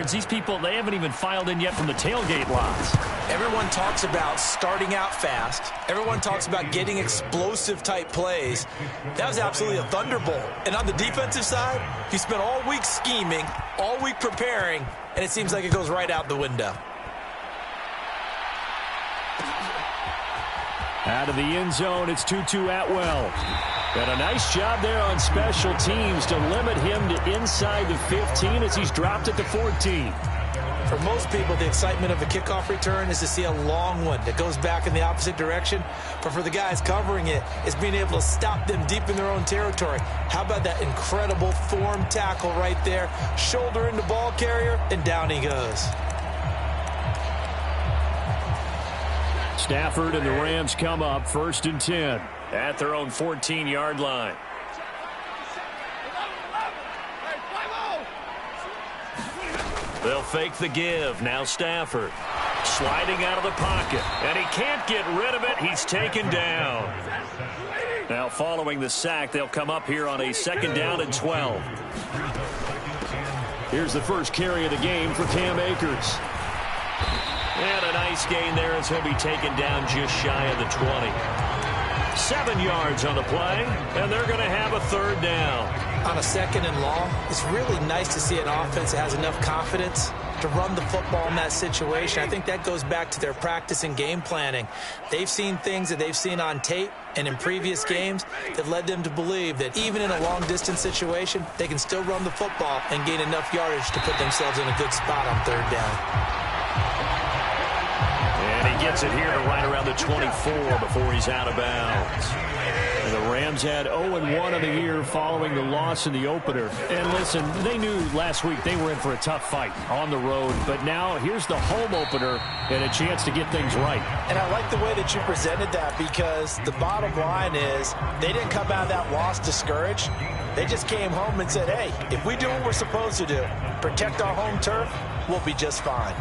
These people, they haven't even filed in yet from the tailgate lots. Everyone talks about starting out fast. Everyone talks about getting explosive-type plays. That was absolutely a thunderbolt. And on the defensive side, he spent all week scheming, all week preparing, and it seems like it goes right out the window. Out of the end zone, it's Tutu Atwell. And a nice job there on special teams to limit him to inside the 15 as he's dropped at the 14. For most people, the excitement of a kickoff return is to see a long one that goes back in the opposite direction. But for the guys covering it, it's being able to stop them deep in their own territory. How about that incredible form tackle right there? Shoulder into ball carrier, and down he goes. Stafford and the Rams come up 1st and 10 at their own 14-yard line. They'll fake the give. Now Stafford sliding out of the pocket, and he can't get rid of it. He's taken down. Now following the sack, they'll come up here on a 2nd down and 12. Here's the first carry of the game for Cam Akers. And a nice gain there as he'll be taken down just shy of the 20. 7 yards on the play, and they're going to have a 3rd down. On a 2nd and long, it's really nice to see an offense that has enough confidence to run the football in that situation. I think that goes back to their practice and game planning. They've seen things that they've seen on tape and in previous games that led them to believe that even in a long-distance situation, they can still run the football and gain enough yardage to put themselves in a good spot on 3rd down. And he gets it here to right around the 24 before he's out of bounds. And the Rams had 0-1 on the year following the loss in the opener. And listen, they knew last week they were in for a tough fight on the road. But now here's the home opener and a chance to get things right. And I like the way that you presented that, because the bottom line is they didn't come out of that loss discouraged. They just came home and said, hey, if we do what we're supposed to do, protect our home turf, we'll be just fine.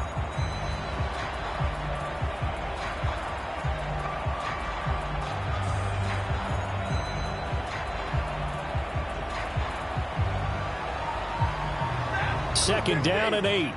Second down and 8.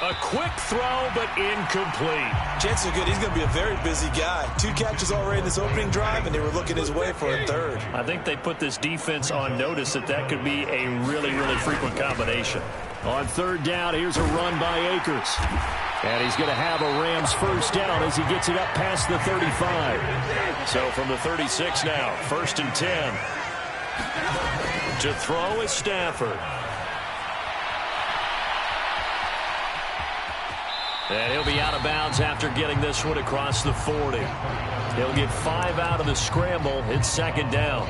A quick throw, but incomplete. Chances are good he's going to be a very busy guy. 2 catches already in this opening drive, and they were looking his way for a 3rd. I think they put this defense on notice that could be a really, really frequent combination. On 3rd down, here's a run by Akers. And he's going to have a Rams 1st down as he gets it up past the 35. So from the 36 now, 1st and 10. To throw is Stafford. And he'll be out of bounds after getting this one across the 40. He'll get 5 out of the scramble. It's 2nd down.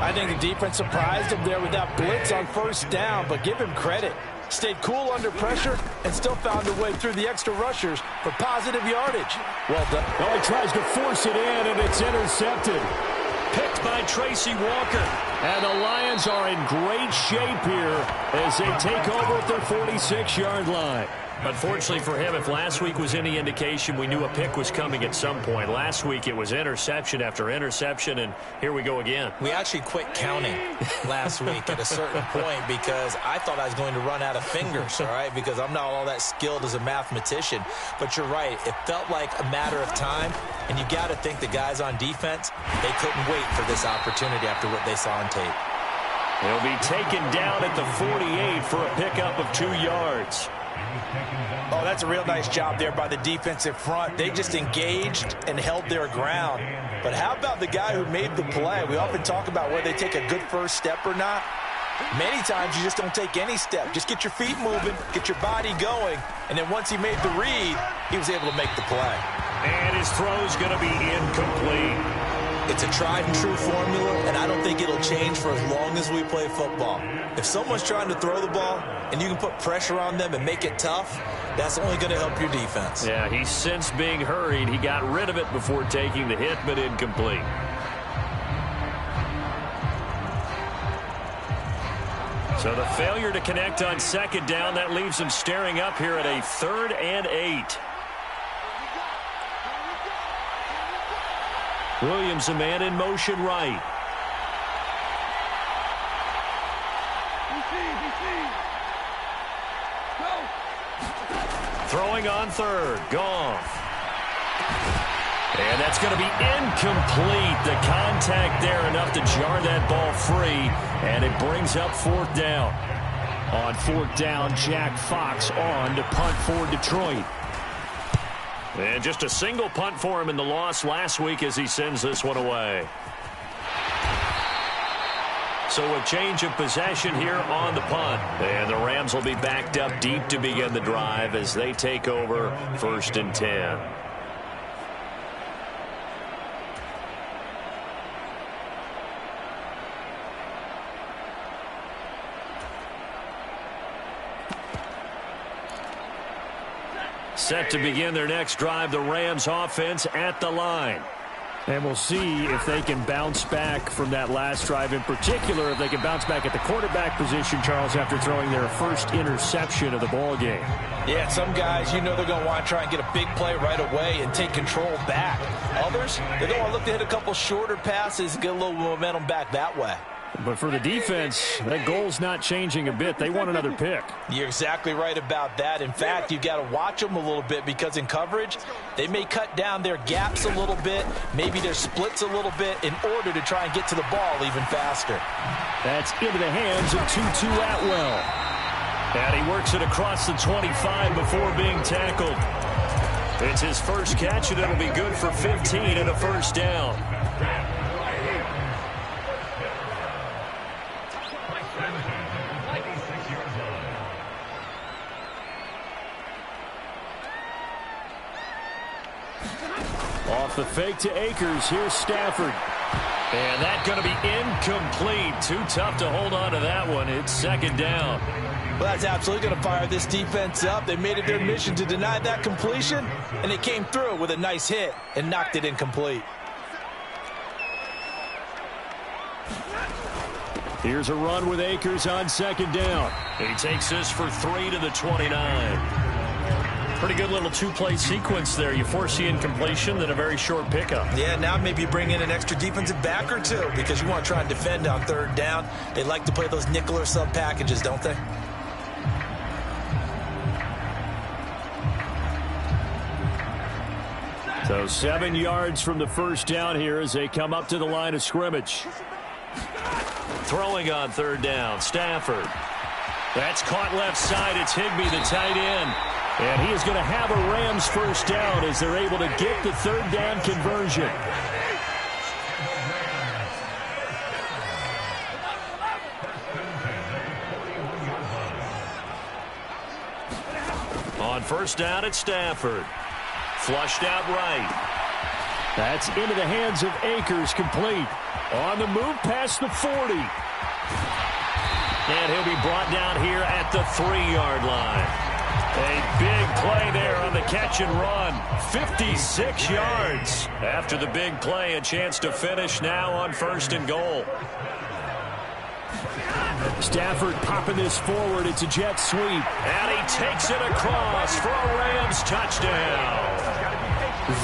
I think the defense surprised him there with that blitz on 1st down, but give him credit. Stayed cool under pressure and still found a way through the extra rushers for positive yardage. Well done. Oh, he tries to force it in, and it's intercepted. Picked by Tracy Walker. And the Lions are in great shape here as they take over at their 46-yard line. Unfortunately for him, if last week was any indication, we knew a pick was coming at some point. Last week it was interception after interception, and here we go again. We actually quit counting last week at a certain point because I thought I was going to run out of fingers, all right, because I'm not all that skilled as a mathematician. But you're right. It felt like a matter of time, and you got to think the guys on defense, they couldn't wait for this opportunity after what they saw on tape. He'll be taken down at the 48 for a pickup of 2 yards. Oh, that's a real nice job there by the defensive front. They just engaged and held their ground. But how about the guy who made the play? We often talk about whether they take a good first step or not. Many times you just don't take any step. Just get your feet moving, get your body going, and then once he made the read, he was able to make the play. And his throw's going to be incomplete. It's a tried-and-true formula, and I don't think it'll change for as long as we play football. If someone's trying to throw the ball and you can put pressure on them and make it tough, that's only going to help your defense. Yeah, he's since being hurried. He got rid of it before taking the hit, but incomplete. So the failure to connect on 2nd down, that leaves him staring up here at a 3rd and 8. Williams, a man in motion right. Throwing on third, Goff. And that's going to be incomplete. The contact there enough to jar that ball free, and it brings up fourth down. On fourth down, Jack Fox on to punt for Detroit. And just a single punt for him in the loss last week as he sends this one away. So a change of possession here on the punt. And the Rams will be backed up deep to begin the drive as they take over 1st and 10. Set to begin their next drive, the Rams offense at the line. And we'll see if they can bounce back from that last drive. In particular, if they can bounce back at the quarterback position, Charles, after throwing their first interception of the ball game. Yeah, some guys, you know they're going to want to try and get a big play right away and take control back. Others, they're going to look to hit a couple shorter passes and get a little momentum back that way. But for the defense, that goal's not changing a bit. They want another pick. You're exactly right about that. In fact, you've got to watch them a little bit because in coverage, they may cut down their gaps a little bit, maybe their splits a little bit in order to try and get to the ball even faster. That's into the hands of Tutu Atwell. And he works it across the 25 before being tackled. It's his first catch, and it'll be good for 15 and a first down. Off the fake to Akers. Here's Stafford. And that's going to be incomplete. Too tough to hold on to that one. It's second down. Well, that's absolutely going to fire this defense up. They made it their mission to deny that completion, and they came through with a nice hit and knocked it incomplete. Here's a run with Akers on second down. He takes this for 3 to the 29. Pretty good little two-play sequence there. You force the incompletion, then a very short pickup. Yeah, now maybe you bring in an extra defensive back or two because you want to try and defend on third down. They like to play those nickel or sub packages, don't they? So 7 yards from the first down here as they come up to the line of scrimmage. Throwing on third down, Stafford. That's caught left side. It's Higbee, the tight end. And he is going to have a Rams first down as they're able to get the third down conversion. On first down, it's Stafford. Flushed out right. That's into the hands of Akers, complete. On the move past the 40. And he'll be brought down here at the 3-yard line. A big play there on the catch and run. 56 yards. After the big play, a chance to finish now on 1st and goal. Stafford popping this forward. It's a jet sweep. And he takes it across for a Rams touchdown.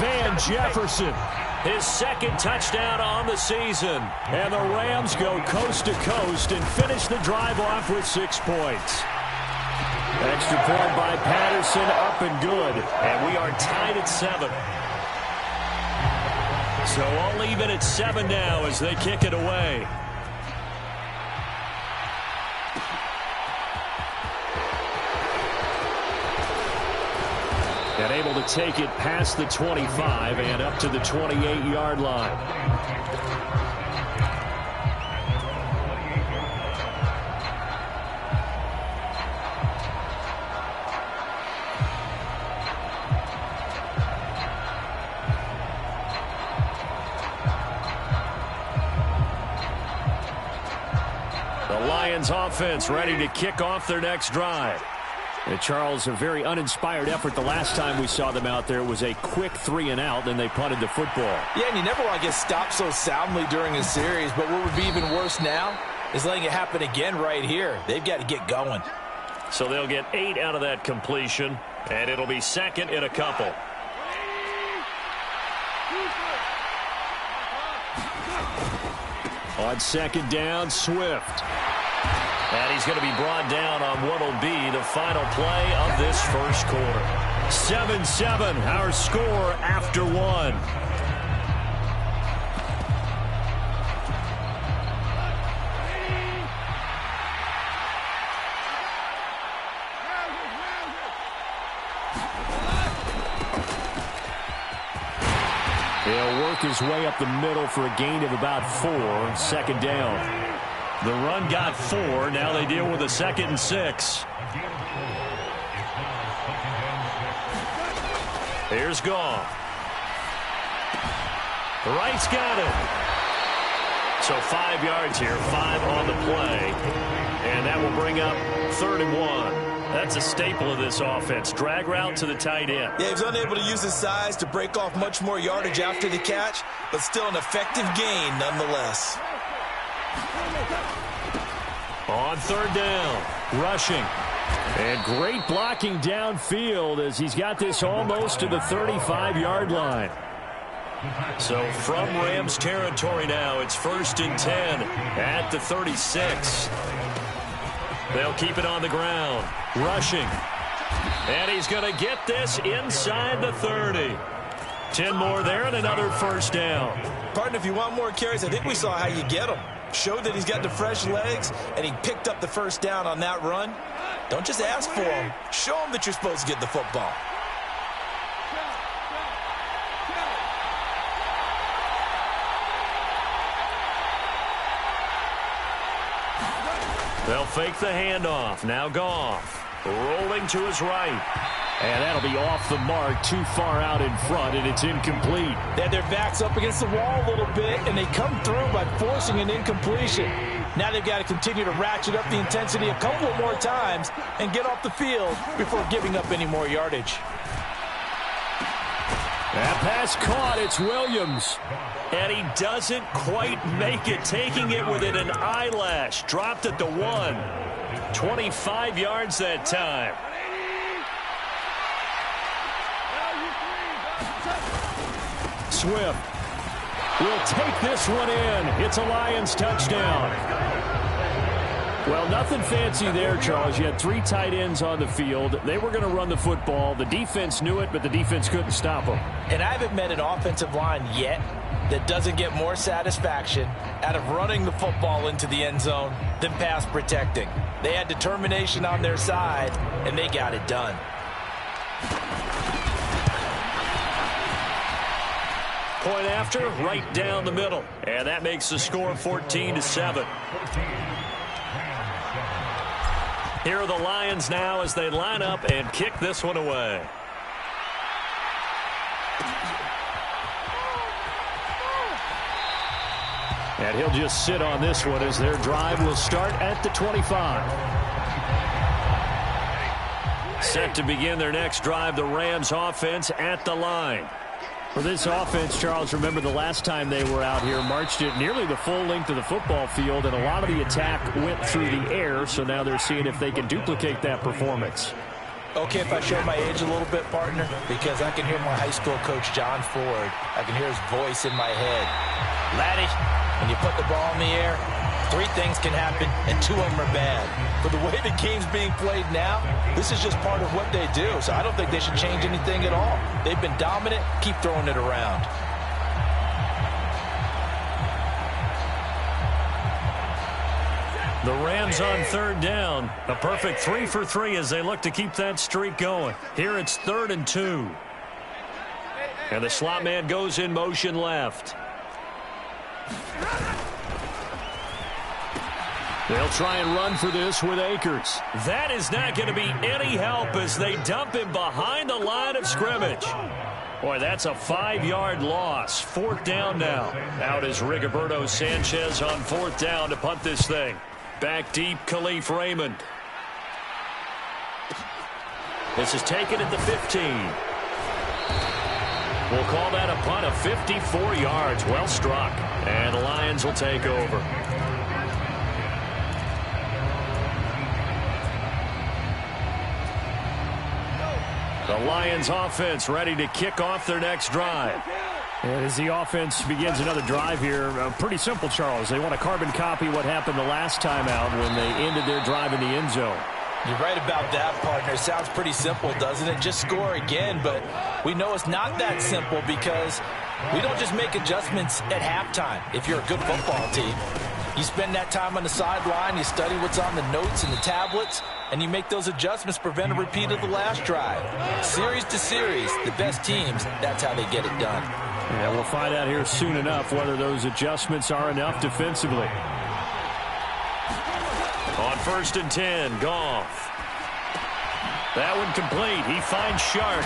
Van Jefferson. His second touchdown on the season. And the Rams go coast to coast and finish the drive off with 6 points. Extra point by Patterson, up and good. And we are tied at 7. So all even at 7 now as they kick it away. And able to take it past the 25 and up to the 28-yard line. Offense ready to kick off their next drive. Charles, a very uninspired effort. The last time we saw them out there was a quick 3-and-out, then they punted the football. Yeah, and you never want to get stopped so soundly during a series, but what would be even worse now is letting it happen again right here. They've got to get going. So they'll get 8 out of that completion, and it'll be second in a couple. On second down, Swift. And he's going to be brought down on what will be the final play of this first quarter. 7-7, our score after one. He'll work his way up the middle for a gain of about 4, second down. The run got 4. Now they deal with a 2nd and 6. Here's Goff. The right's got it. So 5 yards here, 5 on the play. And that will bring up 3rd and 1. That's a staple of this offense. Drag route to the tight end. Yeah, he was unable to use his size to break off much more yardage after the catch, but still an effective gain nonetheless. On 3rd down, rushing. And great blocking downfield as he's got this almost to the 35-yard line. So from Rams territory now, it's 1st and 10 at the 36. They'll keep it on the ground. Rushing. And he's going to get this inside the 30. 10 more there and another 1st down. Partner, if you want more carries, I think we saw how you get them. Showed that he's got the fresh legs, and he picked up the 1st down on that run. Don't just ask for him. Show him that you're supposed to get the football. They'll fake the handoff. Now Goff. Rolling to his right. And that'll be off the mark, too far out in front, and it's incomplete. They had their backs up against the wall a little bit, and they come through by forcing an incompletion. Now they've got to continue to ratchet up the intensity a couple of more times and get off the field before giving up any more yardage. That pass caught. It's Williams. And he doesn't quite make it, taking it within an eyelash. Dropped at the 1. 25 yards that time. Swift will take this one in. It's a Lions touchdown. Well, nothing fancy there, Charles. You had 3 tight ends on the field. They were going to run the football. The defense knew it, but the defense couldn't stop them. And I haven't met an offensive line yet that doesn't get more satisfaction out of running the football into the end zone than pass protecting. They had determination on their side, and they got it done. Point after, right down the middle. And that makes the score 14-7. Here are the Lions now as they line up and kick this one away. And he'll just sit on this one as their drive will start at the 25. Set to begin their next drive, the Rams offense at the line. For this offense, Charles, remember the last time they were out here, marched it nearly the full length of the football field, and a lot of the attack went through the air, so now they're seeing if they can duplicate that performance. Okay, if I show my age a little bit, partner, because I can hear my high school coach, John Ford. I can hear his voice in my head. Laddie, when you put the ball in the air, 3 things can happen, and 2 of them are bad. But the way the game's being played now, this is just part of what they do. So I don't think they should change anything at all. They've been dominant. Keep throwing it around. The Rams on 3rd down. A perfect 3 for 3 as they look to keep that streak going. Here it's 3rd and 2. And the slot man goes in motion left. They'll try and run for this with Akers. That is not going to be any help as they dump him behind the line of scrimmage. Boy, that's a 5-yard loss. 4th down now. Out is Rigoberto Sanchez on 4th down to punt this thing. Back deep, Khalif Raymond. This is taken at the 15. We'll call that a punt of 54 yards. Well struck. And the Lions will take over. The Lions offense ready to kick off their next drive. And as the offense begins another drive here, pretty simple, Charles. They want to carbon copy what happened the last time out when they ended their drive in the end zone. You're right about that, partner. Sounds pretty simple, doesn't it? Just score again, but we know it's not that simple because we don't just make adjustments at halftime if you're a good football team. You spend that time on the sideline, you study what's on the notes and the tablets, and you make those adjustments to prevent a repeat of the last drive. Series to series, the best teams, that's how they get it done. Yeah, we'll find out here soon enough whether those adjustments are enough defensively. On 1st and 10, Goff. That one complete. He finds Shark.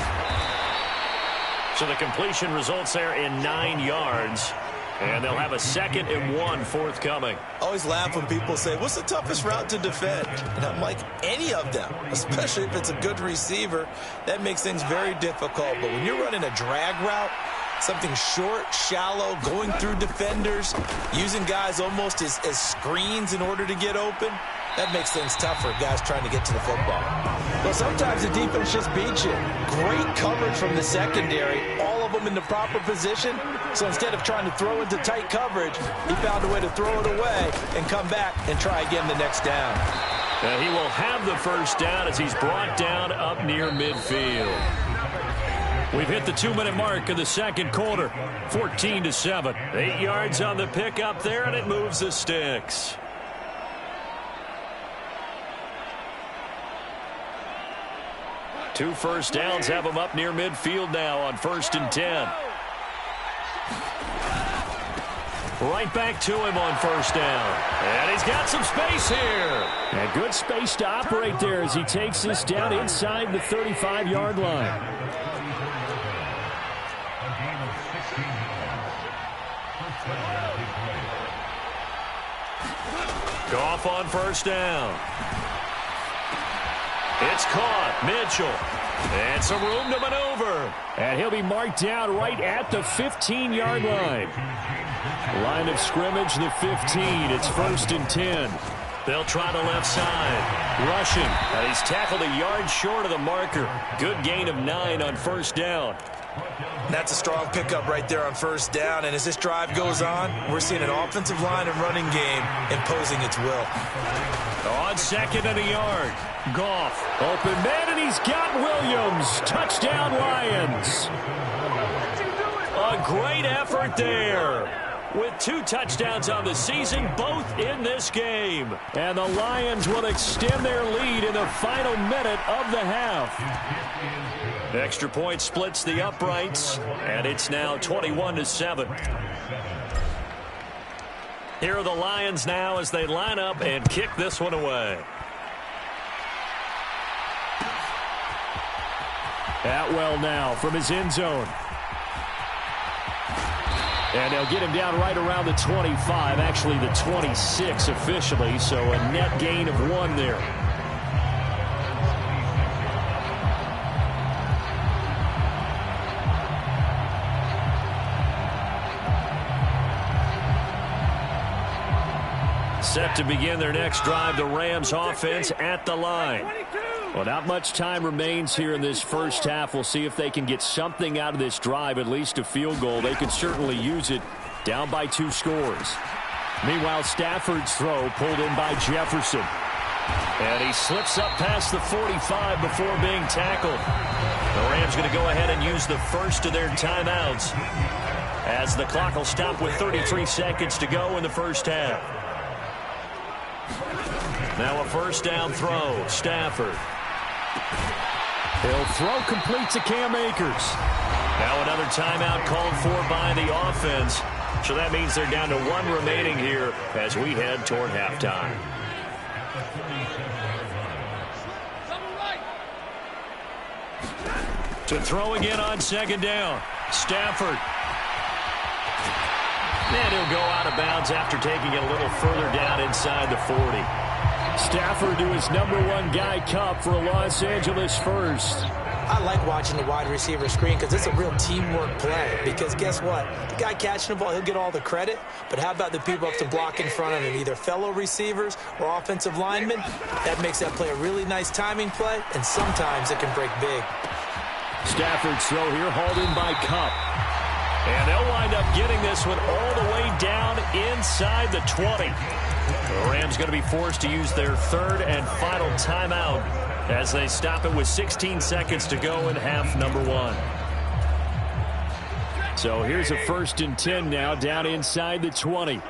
So the completion results there in 9 yards. And they'll have a 2nd and 1 forthcoming. Always laugh when people say, what's the toughest route to defend? And I'm like, any of them, especially if it's a good receiver. That makes things very difficult. But when you're running a drag route, something short, shallow, going through defenders, using guys almost as screens in order to get open, that makes things tougher, guys trying to get to the football. Well, sometimes the defense just beats you. Great coverage from the secondary, all of them in the proper position. So instead of trying to throw into tight coverage, he found a way to throw it away and come back and try again the next down. And he will have the first down as he's brought down up near midfield. We've hit the 2-minute mark of the second quarter, 14-7. 8 yards on the pickup there, and it moves the sticks. Two first downs have him up near midfield now on 1st and 10. Right back to him on 1st down. And he's got some space here. And good space to operate there as he takes this down inside the 35-yard line. Goff on 1st down. It's caught. Mitchell. And some room to maneuver. And he'll be marked down right at the 15-yard line. Line of scrimmage, the 15. It's 1st and 10. They'll try the left side. Rushing. And he's tackled a yard short of the marker. Good gain of 9 on 1st down. That's a strong pickup right there on 1st down. And as this drive goes on, we're seeing an offensive line and running game imposing its will. On 2nd and a yard. Goff. Open man, and he's got Williams. Touchdown, Lions. A great effort there. With 2 touchdowns on the season, both in this game. And the Lions will extend their lead in the final minute of the half. Extra point splits the uprights, and it's now 21-7. Here are the Lions now as they line up and kick this one away. Atwell now from his end zone. And they'll get him down right around the 25, actually the 26 officially, so a net gain of 1 there. Set to begin their next drive, the Rams offense at the line. Well, not much time remains here in this first half. We'll see if they can get something out of this drive, at least a field goal. They could certainly use it, down by 2 scores. Meanwhile, Stafford's throw pulled in by Jefferson. And he slips up past the 45 before being tackled. The Rams going to go ahead and use the first of their timeouts as the clock will stop with 33 seconds to go in the first half. Now a 1st down throw. Stafford. He'll throw complete to Cam Akers. Now another timeout called for by the offense. So that means they're down to 1 remaining here as we head toward halftime. To throw again on 2nd down. Stafford. And he'll go out of bounds after taking it a little further down inside the 40. Stafford to his #1 guy Cup for a Los Angeles first. I like watching the wide receiver screen because it's a real teamwork play. Because guess what? The guy catching the ball, he'll get all the credit. But how about the people up to block in front of him, either fellow receivers or offensive linemen? That makes that play a really nice timing play, and sometimes it can break big. Stafford's throw here hauled in by Cup. And they'll wind up getting this one all the way down inside the 20. The Rams going to be forced to use their third and final timeout as they stop it with 16 seconds to go in half number 1. So here's a 1st and 10 now down inside the 20.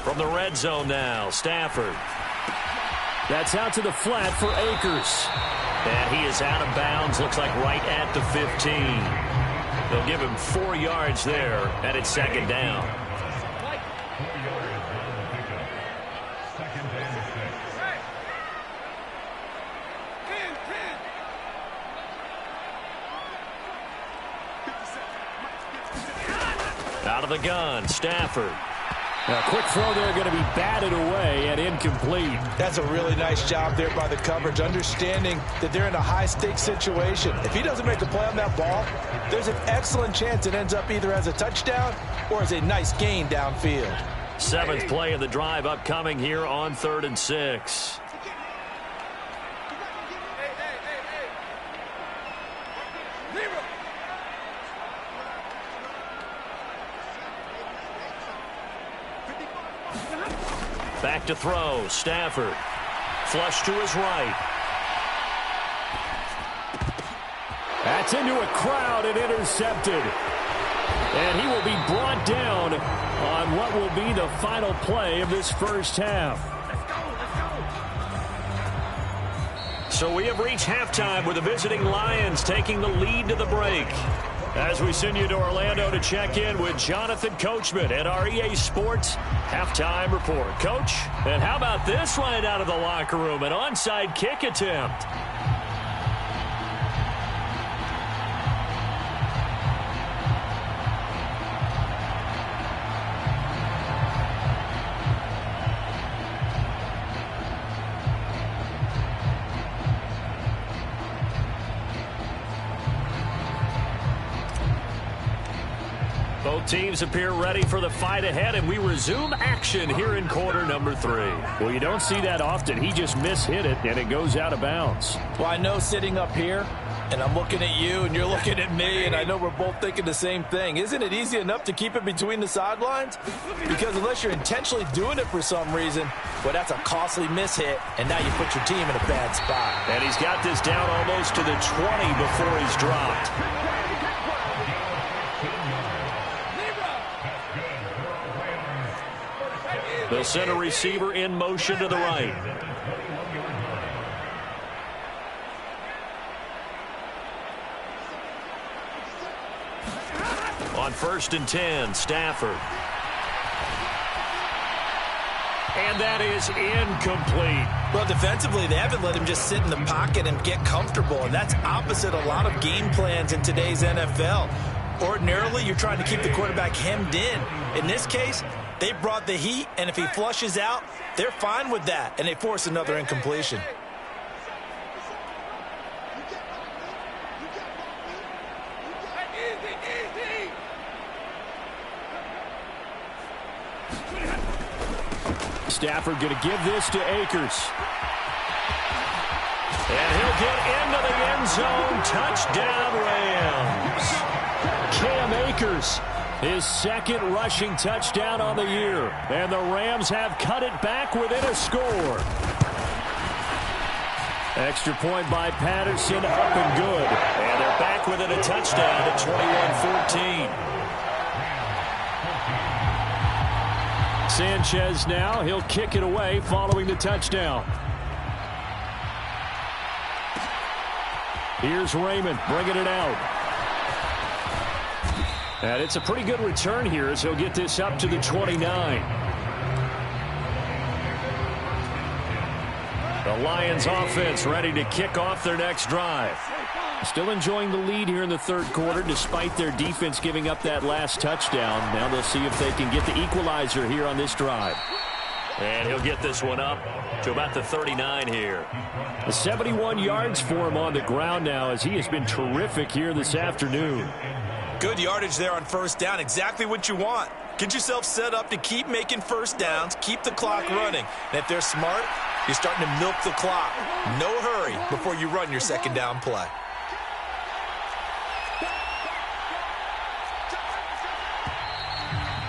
From the red zone now, Stafford. That's out to the flat for Akers. And he is out of bounds, looks like right at the 15. They'll give him 4 yards there, and it's 2nd down. Out of the gun, Stafford. A quick throw there going to be batted away and incomplete. That's a really nice job there by the coverage, understanding that they're in a high-stakes situation. If he doesn't make a play on that ball, there's an excellent chance it ends up either as a touchdown or as a nice gain downfield. 7th play of the drive upcoming here on 3rd and 6. Back to throw, Stafford. Flush to his right. That's into a crowd and intercepted. And he will be brought down on what will be the final play of this first half. So we have reached halftime with the visiting Lions taking the lead to the break. As we send you to Orlando to check in with Jonathan Coachman at our EA Sports Halftime Report. Coach, and how about this right out of the locker room? An onside kick attempt. Both teams appear ready for the fight ahead, and we resume action here in quarter number 3. Well, you don't see that often. He just mishit it, and it goes out of bounds. Well, I know sitting up here, and I'm looking at you, and you're looking at me, and I know we're both thinking the same thing. Isn't it easy enough to keep it between the sidelines? Because unless you're intentionally doing it for some reason, well, that's a costly mishit, and now you put your team in a bad spot. And he's got this down almost to the 20 before he's dropped. They'll send a receiver in motion to the right. On 1st and 10, Stafford. And that is incomplete. Well, defensively, they haven't let him just sit in the pocket and get comfortable, and that's opposite a lot of game plans in today's NFL. Ordinarily, you're trying to keep the quarterback hemmed in. In this case, they brought the heat, and if he flushes out, they're fine with that, and they force another incompletion. Stafford going to give this to Akers. And he'll get into the end zone. Touchdown, Rams. Cam Akers, his 2nd rushing touchdown on the year. And the Rams have cut it back within a score. Extra point by Patterson, up and good. And they're back within a touchdown at 21-14. Sanchez now, he'll kick it away following the touchdown. Here's Raymond bringing it out. And it's a pretty good return here as he'll get this up to the 29. The Lions offense ready to kick off their next drive. Still enjoying the lead here in the 3rd quarter despite their defense giving up that last touchdown. Now they'll see if they can get the equalizer here on this drive. And he'll get this one up to about the 39 here. 71 yards for him on the ground now as he has been terrific here this afternoon. Good yardage there on first down. Exactly what you want. Get yourself set up to keep making first downs, keep the clock running. And if they're smart, you're starting to milk the clock. No hurry before you run your second down play.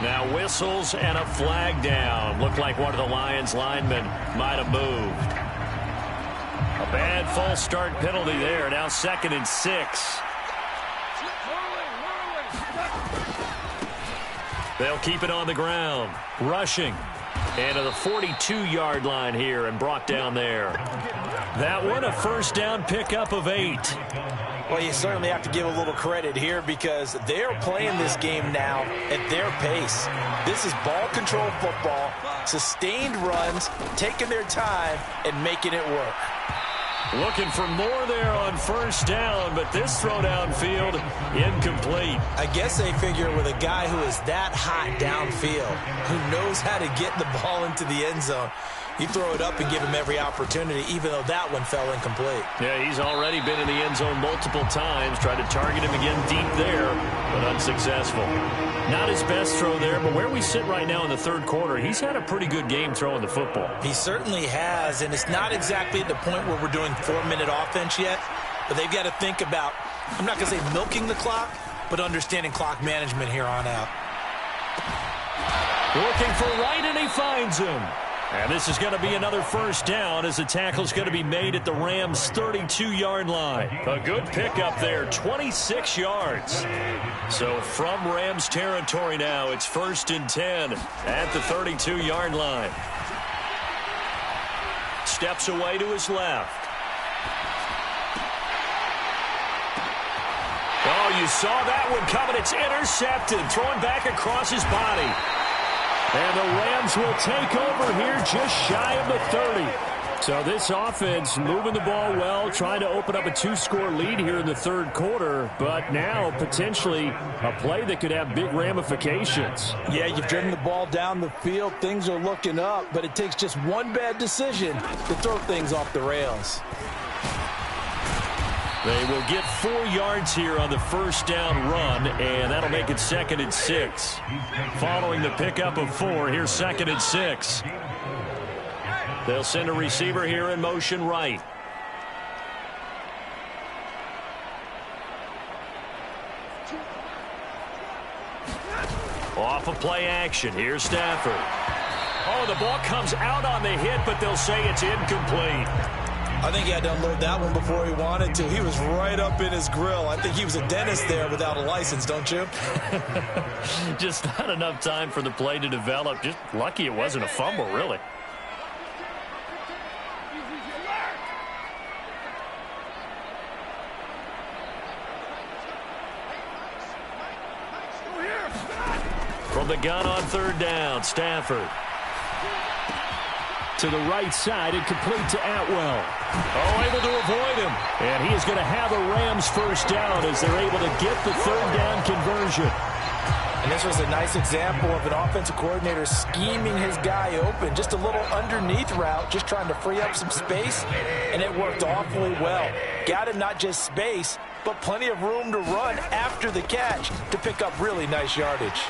Now whistles and a flag down. Looked like one of the Lions linemen might have moved. A bad false start penalty there. Now 2nd and 6. They'll keep it on the ground. Rushing. And to the 42-yard line here and brought down there. That one a first down pickup of 8. Well, you certainly have to give a little credit here because they're playing this game now at their pace. This is ball control football, sustained runs, taking their time, and making it work. Looking for more there on first down, but this throw downfield incomplete. I guess they figure with a guy who is that hot downfield, who knows how to get the ball into the end zone, you throw it up and give him every opportunity, even though that one fell incomplete. Yeah, he's already been in the end zone multiple times, tried to target him again deep there, but unsuccessful. Not his best throw there, but where we sit right now in the third quarter, he's had a pretty good game throwing the football. He certainly has, and it's not exactly at the point where we're doing 4-minute offense yet, but they've got to think about, I'm not going to say milking the clock, but understanding clock management here on out. Looking for Wright, and he finds him. And this is going to be another first down as the tackle's going to be made at the Rams' 32-yard line. A good pickup there, 26 yards. So from Rams territory now, it's 1st and 10 at the 32-yard line. Steps away to his left. Oh, you saw that one coming. It's intercepted, throwing back across his body. And the Rams will take over here just shy of the 30. So this offense moving the ball well, trying to open up a 2-score lead here in the third quarter, but now potentially a play that could have big ramifications. Yeah, you've driven the ball down the field. Things are looking up, but it takes just one bad decision to throw things off the rails. They will get 4 yards here on the first down run, and that'll make it 2nd and 6. Following the pickup of 4, here's 2nd and 6. They'll send a receiver here in motion right. Off of play action, here's Stafford. Oh, the ball comes out on the hit, but they'll say it's incomplete. I think he had to unload that one before he wanted to. He was right up in his grill. I think he was a dentist there without a license, don't you? Just not enough time for the play to develop. Just lucky it wasn't a fumble, really. From the gun on 3rd down, Stafford. To the right side and complete to Atwell. Oh, able to avoid him. And he is going to have a Rams first down as they're able to get the 3rd down conversion. And this was a nice example of an offensive coordinator scheming his guy open. Just a little underneath route, just trying to free up some space, and it worked awfully well. Got him not just space, but plenty of room to run after the catch to pick up really nice yardage.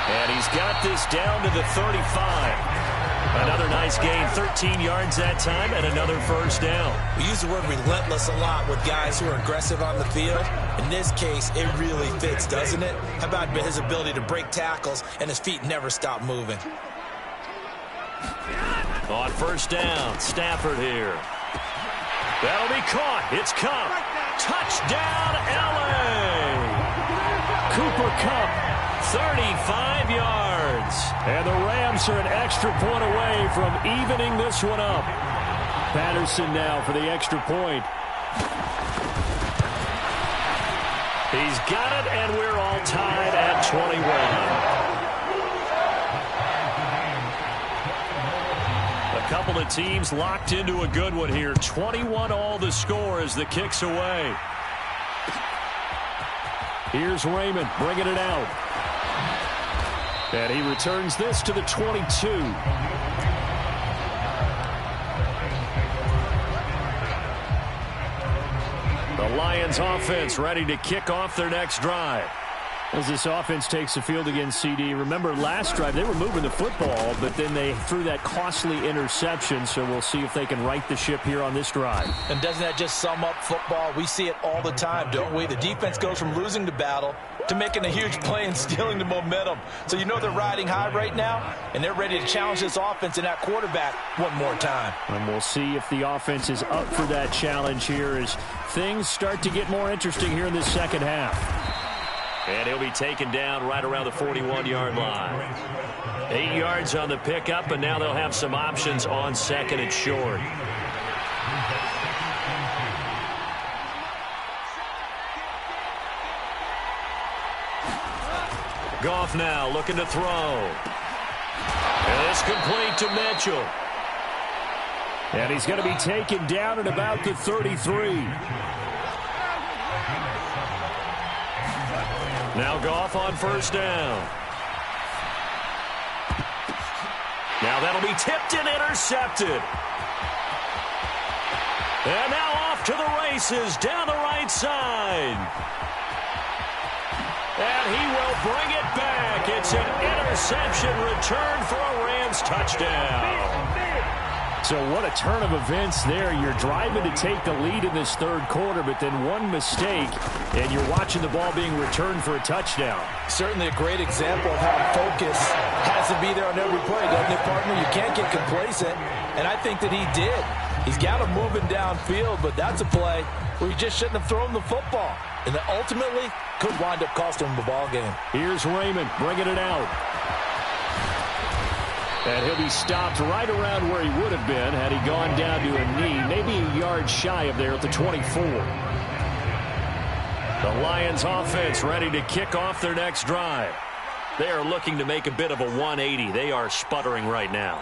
And he's got this down to the 35. Another nice gain, 13 yards that time, and another first down. We use the word relentless a lot with guys who are aggressive on the field. In this case, it really fits, doesn't it? How about his ability to break tackles and his feet never stop moving? On first down, Stafford here. That'll be caught. It's Kupp. Touchdown, L.A. Cooper Kupp, 35 yards. And the Rams are an extra point away from evening this one up. Patterson now for the extra point. He's got it, and we're all tied at 21. A couple of teams locked into a good one here. 21 all the score as the kick's away. Here's Raymond bringing it out. And he returns this to the 22. The Lions Lions offense ready to kick off their next drive. As this offense takes the field against CD, remember last drive they were moving the football, but then they threw that costly interception, so we'll see if they can right the ship here on this drive. And doesn't that just sum up football? We see it all the time, don't we? The defense goes from losing the battle to making a huge play and stealing the momentum. So you know they're riding high right now, and they're ready to challenge this offense and that quarterback one more time. And we'll see if the offense is up for that challenge here as things start to get more interesting here in this second half. And he'll be taken down right around the 41-yard line. 8 yards on the pickup, and now they'll have some options on second and short. Goff now looking to throw. And it's complete to Mitchell. And he's going to be taken down at about the 33. Now Goff on first down. Now that'll be tipped and intercepted. And now off to the races down the right side. And he will bring it back. It's an interception return for a Rams touchdown. So what a turn of events there. You're driving to take the lead in this third quarter, but then one mistake, and you're watching the ball being returned for a touchdown. Certainly a great example of how focus has to be there on every play, doesn't it, partner? You can't get complacent, and I think that he did. He's got him moving downfield, but that's a play where he just shouldn't have thrown the football. And that ultimately could wind up costing him the ball game. Here's Raymond bringing it out. And he'll be stopped right around where he would have been had he gone down to a knee, maybe a yard shy of there at the 24. The Lions offense ready to kick off their next drive. They are looking to make a bit of a 180. They are sputtering right now.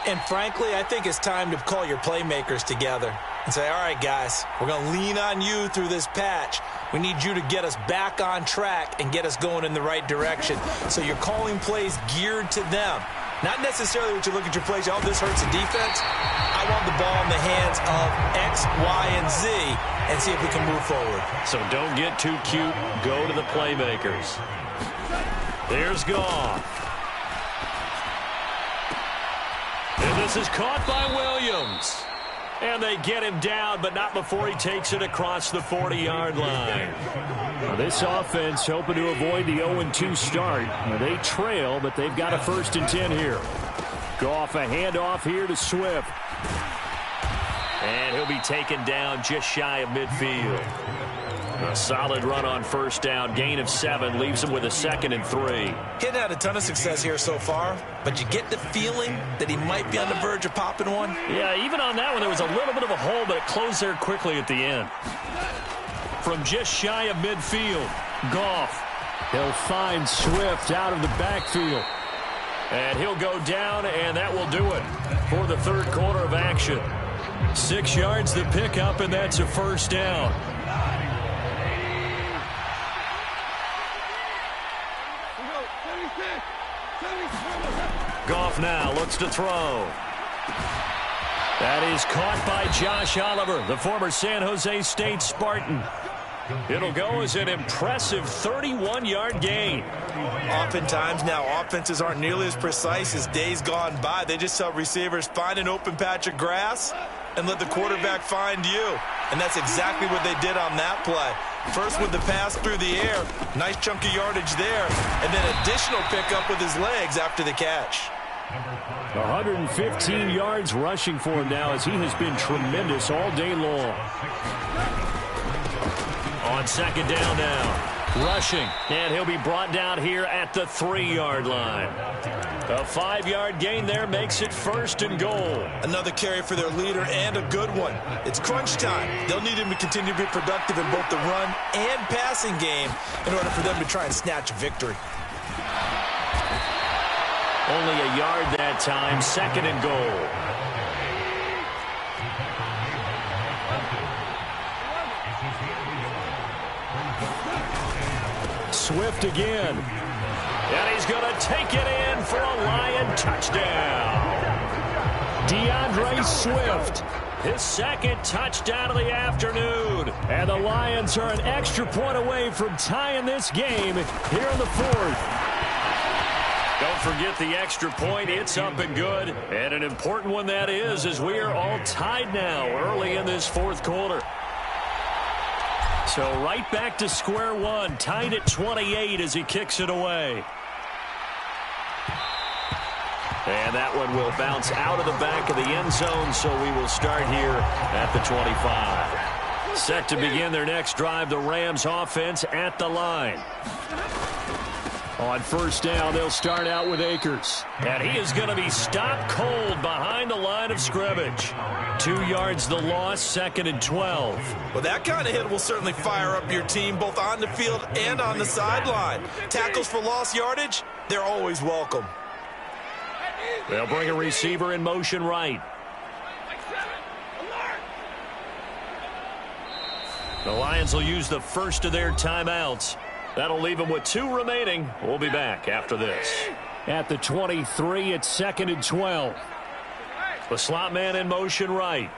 And frankly, I think it's time to call your playmakers together and say, all right, guys, we're going to lean on you through this patch. We need you to get us back on track and get us going in the right direction. So you're calling plays geared to them. Not necessarily what you look at your plays, oh, this hurts the defense. I want the ball in the hands of X, Y, and Z and see if we can move forward. So don't get too cute. Go to the playmakers. There's Goff. And this is caught by Williams. And they get him down, but not before he takes it across the 40-yard line. Now this offense hoping to avoid the 0-2 start. Now they trail, but they've got a 1st and 10 here. Goff, a handoff here to Swift. And he'll be taken down just shy of midfield. A solid run on first down. Gain of 7 leaves him with a 2nd and 3. He hadn't had a ton of success here so far, but you get the feeling that he might be on the verge of popping one. Yeah, even on that one, there was a little bit of a hole, but it closed there quickly at the end. From just shy of midfield, Goff. He'll find Swift out of the backfield. And he'll go down, and that will do it for the third quarter of action. 6 yards to pick up, and that's a first down. Goff now looks to throw. That is caught by Josh Oliver, the former San Jose State Spartan. It'll go as an impressive 31-yard gain. Oftentimes now offenses aren't nearly as precise as days gone by. They just tell receivers, find an open patch of grass and let the quarterback find you. And that's exactly what they did on that play. First with the pass through the air, nice chunk of yardage there, and then additional pickup with his legs after the catch. 115 yards rushing for him now as he has been tremendous all day long. On second down now, rushing, and he'll be brought down here at the 3-yard line. A 5-yard gain there makes it 1st and goal. Another carry for their leader and a good one. It's crunch time. They'll need him to continue to be productive in both the run and passing game in order for them to try and snatch a victory. Only a yard that time, 2nd and goal. Swift again. And he's going to take it in for a Lion touchdown. DeAndre Swift his second touchdown of the afternoon. And the Lions are an extra point away from tying this game here in the fourth. Don't forget the extra point. It's up and good. And an important one that is, as we are all tied now early in this fourth quarter. So right back to square one, tied at 28 as he kicks it away. And that one will bounce out of the back of the end zone, so we will start here at the 25. Set to begin their next drive, the Rams offense at the line. On first down, they'll start out with Akers. And he is going to be stopped cold behind the line of scrimmage. 2 yards the loss, 2nd and 12. Well, that kind of hit will certainly fire up your team both on the field and on the sideline. Tackles for lost yardage, they're always welcome. They'll bring a receiver in motion right. The Lions will use the first of their timeouts. That'll leave them with 2 remaining. We'll be back after this. At the 23, it's 2nd and 12. The slot man in motion right.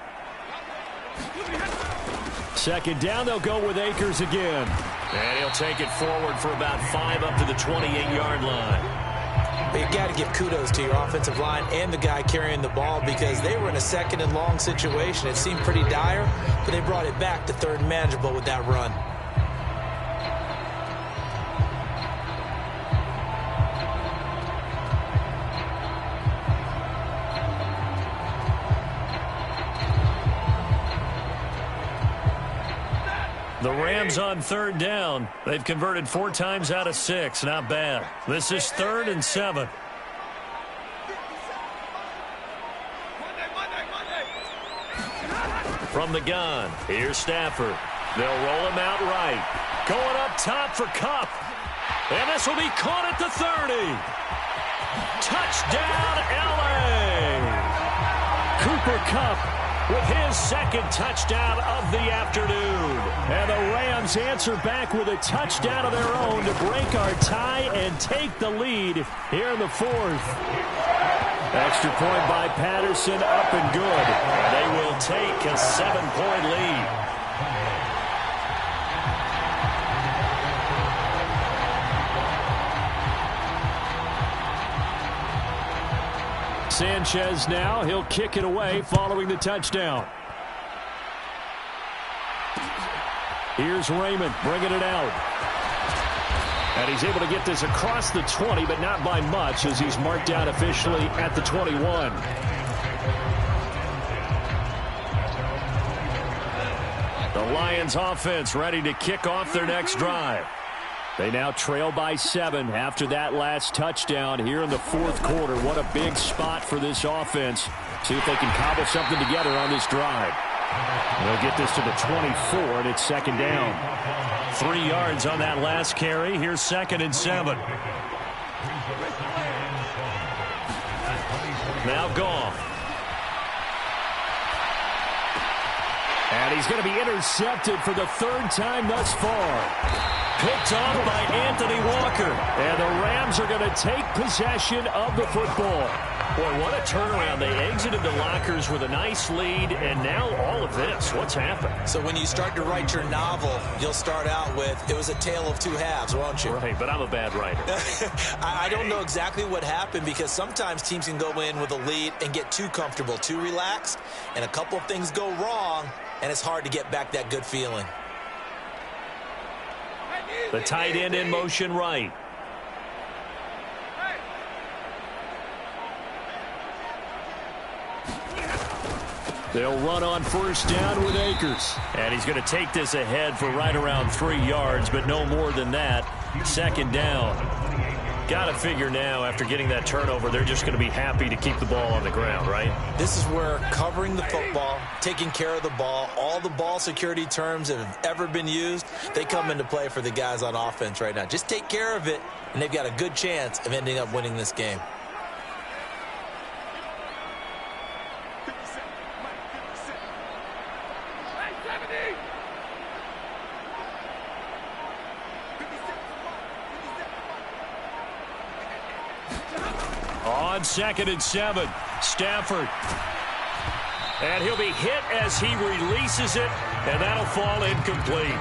Second down, they'll go with Akers again. And he'll take it forward for about 5 up to the 28-yard line. But you got to give kudos to your offensive line and the guy carrying the ball because they were in a 2nd and long situation. It seemed pretty dire, but they brought it back to 3rd and manageable with that run. The Rams on 3rd down. They've converted 4 times out of 6. Not bad. This is 3rd and 7. From the gun, here's Stafford. They'll roll him out right. Going up top for Kupp. And this will be caught at the 30. Touchdown, L.A. Cooper Kupp with his 2nd touchdown of the afternoon. And the Rams answer back with a touchdown of their own to break our tie and take the lead here in the fourth. Extra point by Patterson, up and good. They will take a 7-point lead. Sanchez now, he'll kick it away following the touchdown. Here's Raymond bringing it out. And he's able to get this across the 20, but not by much as he's marked out officially at the 21. The Lions offense ready to kick off their next drive. They now trail by 7 after that last touchdown here in the fourth quarter. What a big spot for this offense. See if they can cobble something together on this drive. They'll get this to the 24, and it's 2nd down. 3 yards on that last carry. Here's 2nd and 7. Now Goff. And he's going to be intercepted for the 3rd time thus far. Picked off by Anthony Walker. And the Rams are going to take possession of the football. Boy, what a turnaround. They exited the lockers with a nice lead, and now all of this. What's happened? So when you start to write your novel, you'll start out with, it was a tale of 2 halves, won't you? Right, but I'm a bad writer. I don't know exactly what happened because sometimes teams can go in with a lead and get too comfortable, too relaxed, and a couple of things go wrong, and it's hard to get back that good feeling. The tight end in motion right. They'll run on first down with Akers. And he's going to take this ahead for right around 3 yards, but no more than that. 2nd down. Got to figure now, after getting that turnover, they're just going to be happy to keep the ball on the ground, right? This is where covering the football, taking care of the ball, all the ball security terms that have ever been used, they come into play for the guys on offense right now. Just take care of it, and they've got a good chance of ending up winning this game. On 2nd and 7, Stafford. And he'll be hit as he releases it, and that'll fall incomplete.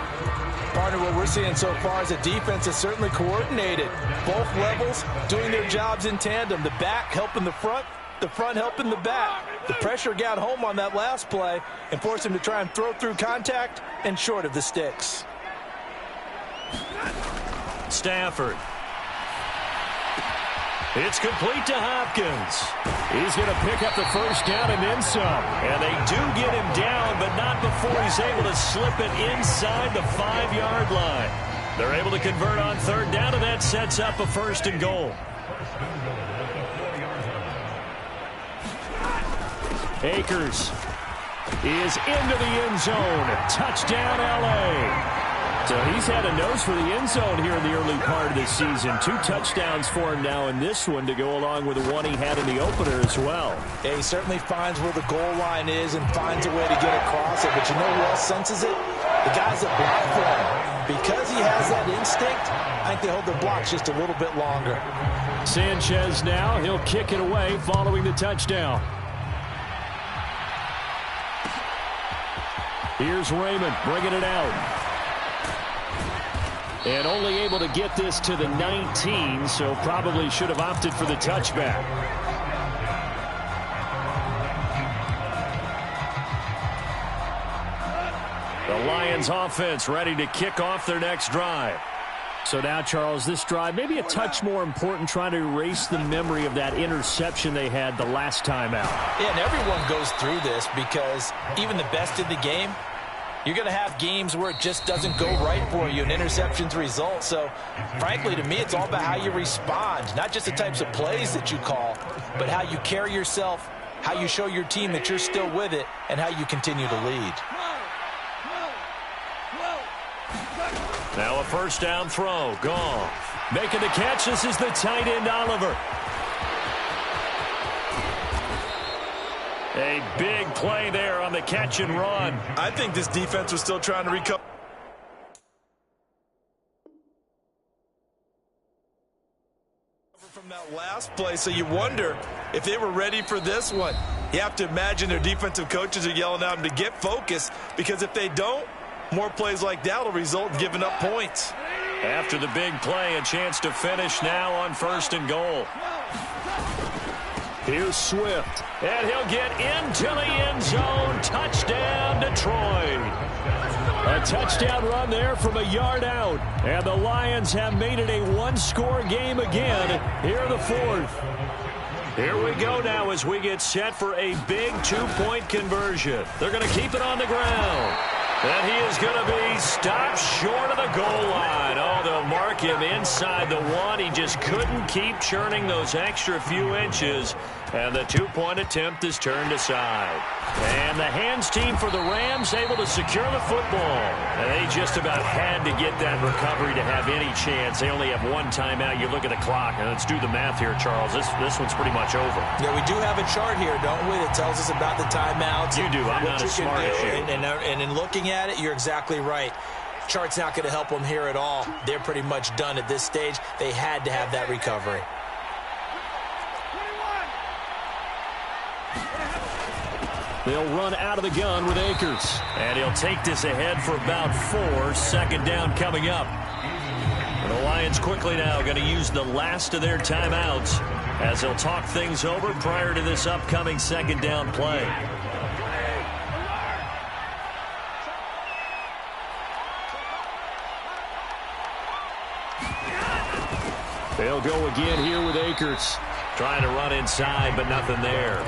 Partner, what we're seeing so far is a defense is certainly coordinated. Both levels doing their jobs in tandem. The back helping the front helping the back. The pressure got home on that last play and forced him to try and throw through contact and short of the sticks. Stafford. It's complete to Hopkins. He's going to pick up the first down and then some. And they do get him down, but not before he's able to slip it inside the 5-yard line. They're able to convert on third down, and that sets up a first and goal. Akers is into the end zone. Touchdown, L.A. So he's had a nose for the end zone here in the early part of this season. 2 touchdowns for him now in this one to go along with the one he had in the opener as well. Yeah, he certainly finds where the goal line is and finds a way to get across it. But you know who else senses it? The guys that block for him. Because he has that instinct, I think they hold their blocks just a little bit longer. Sanchez now. He'll kick it away following the touchdown. Here's Raymond bringing it out. And only able to get this to the 19, so probably should have opted for the touchback. The Lions offense ready to kick off their next drive. So now, Charles, this drive maybe a touch more important, trying to erase the memory of that interception they had the last time out. Yeah, and everyone goes through this because even the best in the game, you're going to have games where it just doesn't go right for you and interceptions result. So, frankly, to me, it's all about how you respond, not just the types of plays that you call, but how you carry yourself, how you show your team that you're still with it, and how you continue to lead. Now a first down throw. Goff making the catch. This is the tight end, Oliver. A big play there on the catch and run. I think this defense was still trying to recover from that last play, so you wonder if they were ready for this one. You have to imagine their defensive coaches are yelling at them to get focused, because if they don't, more plays like that will result in giving up points. After the big play, a chance to finish now on first and goal. Here's Swift, and he'll get into the end zone. Touchdown, Detroit. A touchdown run there from a yard out, and the Lions have made it a one-score game again here in the fourth. Here we go now as we get set for a big two-point conversion. They're going to keep it on the ground. And he is going to be stopped short of the goal line. Oh, they'll mark him inside the one. He just couldn't keep churning those extra few inches. And the two-point attempt is turned aside. And the hands team for the Rams able to secure the football. And they just about had to get that recovery to have any chance. They only have one timeout. You look at the clock, and let's do the math here, Charles. This one's pretty much over. Yeah, we do have a chart here, don't we, that tells us about the timeouts. You do. I'm not as smart as you. And in looking at it, you're exactly right. Chart's not going to help them here at all. They're pretty much done at this stage. They had to have that recovery. They'll run out of the gun with Akers. And he'll take this ahead for about 4. Second down coming up. And the Lions quickly now going to use the last of their timeouts as they'll talk things over prior to this upcoming second down play. They'll go again here with Akers. Trying to run inside, but nothing there.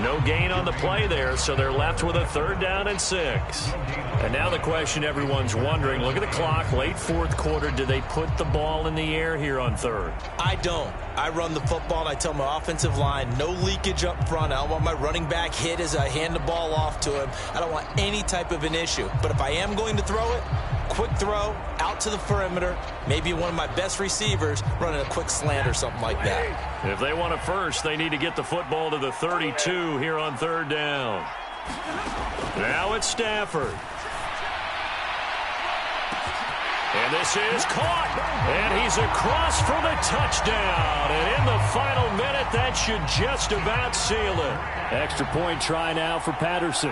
No gain on the play there, so they're left with a third down and 6. And now the question everyone's wondering, look at the clock, late fourth quarter, do they put the ball in the air here on third? I don't. I run the football, and I tell my offensive line, no leakage up front. I don't want my running back hit as I hand the ball off to him. I don't want any type of an issue. But if I am going to throw it, quick throw, out to the perimeter, maybe one of my best receivers running a quick slant or something like that. If they want it first, they need to get the football to the 32 here on third down. Now it's Stafford. And this is caught. And he's across for the touchdown. And in the final minute, that should just about seal it. Extra point try now for Patterson.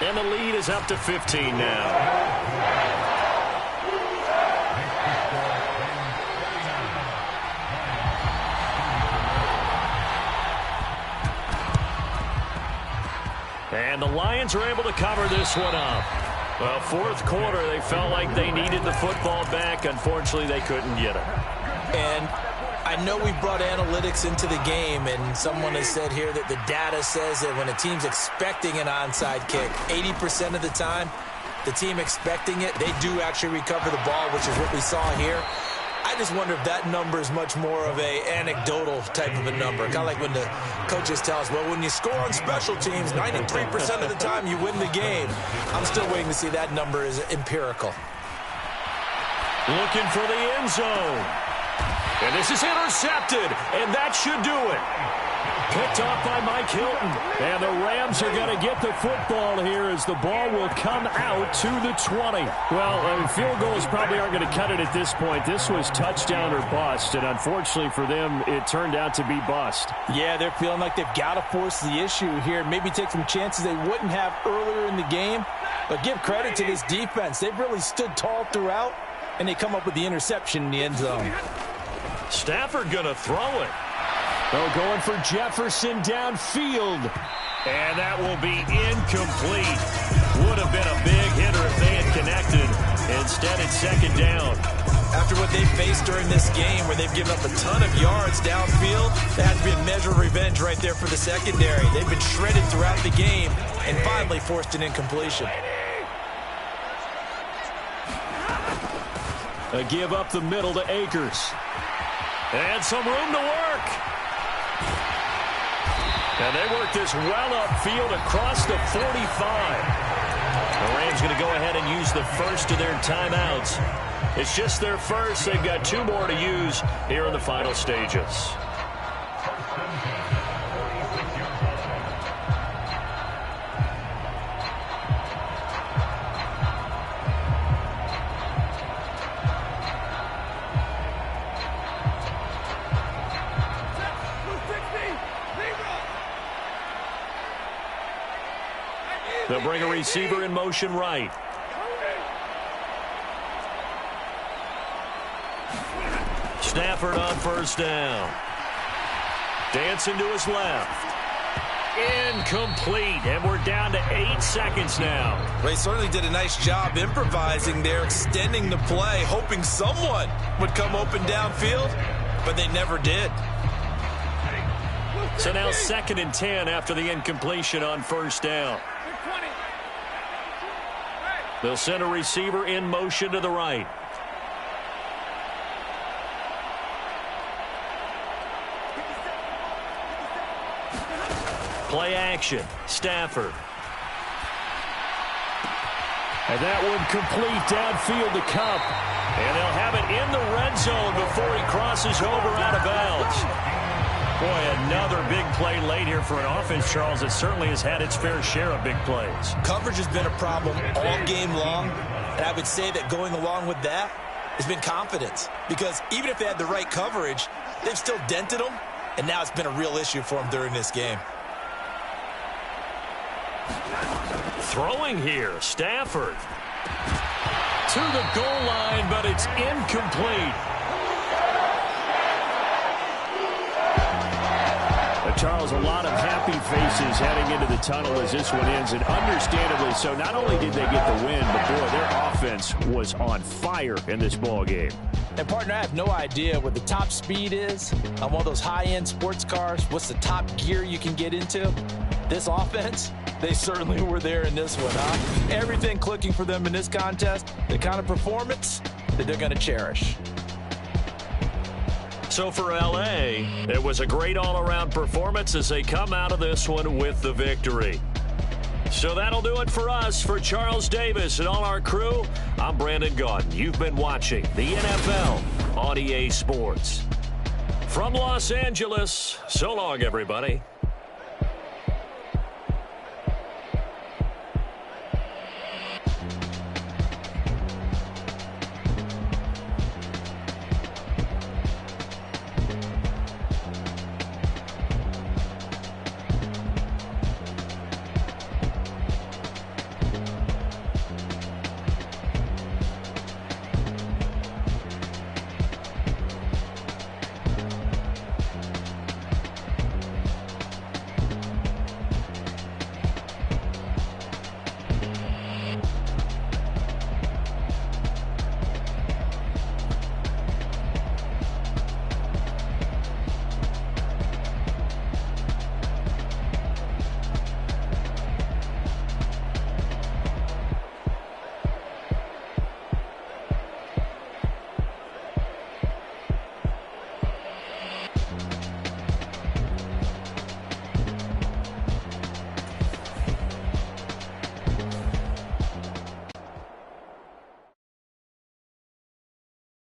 And the lead is up to 15 now. And the Lions are able to cover this one up. Well, fourth quarter, they felt like they needed the football back. Unfortunately, they couldn't get it. And I know we brought analytics into the game, and someone has said here that the data says that when a team's expecting an onside kick, 80% of the time, the team expecting it, they do actually recover the ball, which is what we saw here. I just wonder if that number is much more of a anecdotal type of a number. Kind of like when the coaches tell us, well, when you score on special teams, 93% of the time you win the game. I'm still waiting to see that number is empirical. Looking for the end zone. And this is intercepted, and that should do it. Picked off by Mike Hilton. And the Rams are going to get the football here as the ball will come out to the 20. Well, field goals probably aren't going to cut it at this point. This was touchdown or bust, and unfortunately for them, it turned out to be bust. Yeah, they're feeling like they've got to force the issue here. Maybe take some chances they wouldn't have earlier in the game. But give credit to this defense. They've really stood tall throughout, and they come up with the interception in the end zone. Stafford going to throw it. Oh, going for Jefferson downfield. And that will be incomplete. Would have been a big hitter if they had connected. Instead, it's second down. After what they faced during this game where they've given up a ton of yards downfield, there has to be a measure of revenge right there for the secondary. They've been shredded throughout the game and finally forced an incompletion. A give up the middle to Akers. And some room to work. And they work this well upfield across the 45. The Rams going to go ahead and use the first of their timeouts. It's just their first. They've got two more to use here in the final stages. They'll bring a receiver in motion right. Stafford on first down. Dancing to his left. Incomplete, and we're down to 8 seconds now. Well, he certainly did a nice job improvising there, extending the play, hoping someone would come open downfield, but they never did. So now 2nd and 10 after the incompletion on first down. They'll send a receiver in motion to the right. Play action. Stafford. And that one complete downfield to Cup. And they'll have it in the red zone before he crosses over out of bounds. Boy, another big play late here for an offense, Charles, that certainly has had its fair share of big plays. Coverage has been a problem all game long, and I would say that going along with that has been confidence. Because even if they had the right coverage, they've still dented them, and now it's been a real issue for them during this game. Throwing here, Stafford. To the goal line, but it's incomplete. Charles, a lot of happy faces heading into the tunnel as this one ends, and understandably so. Not only did they get the win, but boy, their offense was on fire in this ball game. And partner, I have no idea what the top speed is on one of those high-end sports cars. What's the top gear you can get into? This offense, they certainly were there in this one, huh? Everything clicking for them in this contest, the kind of performance that they're going to cherish. So for L.A., it was a great all-around performance as they come out of this one with the victory. So that'll do it for us. For Charles Davis and all our crew, I'm Brandon Gaudin. You've been watching the NFL on EA Sports. From Los Angeles, so long, everybody.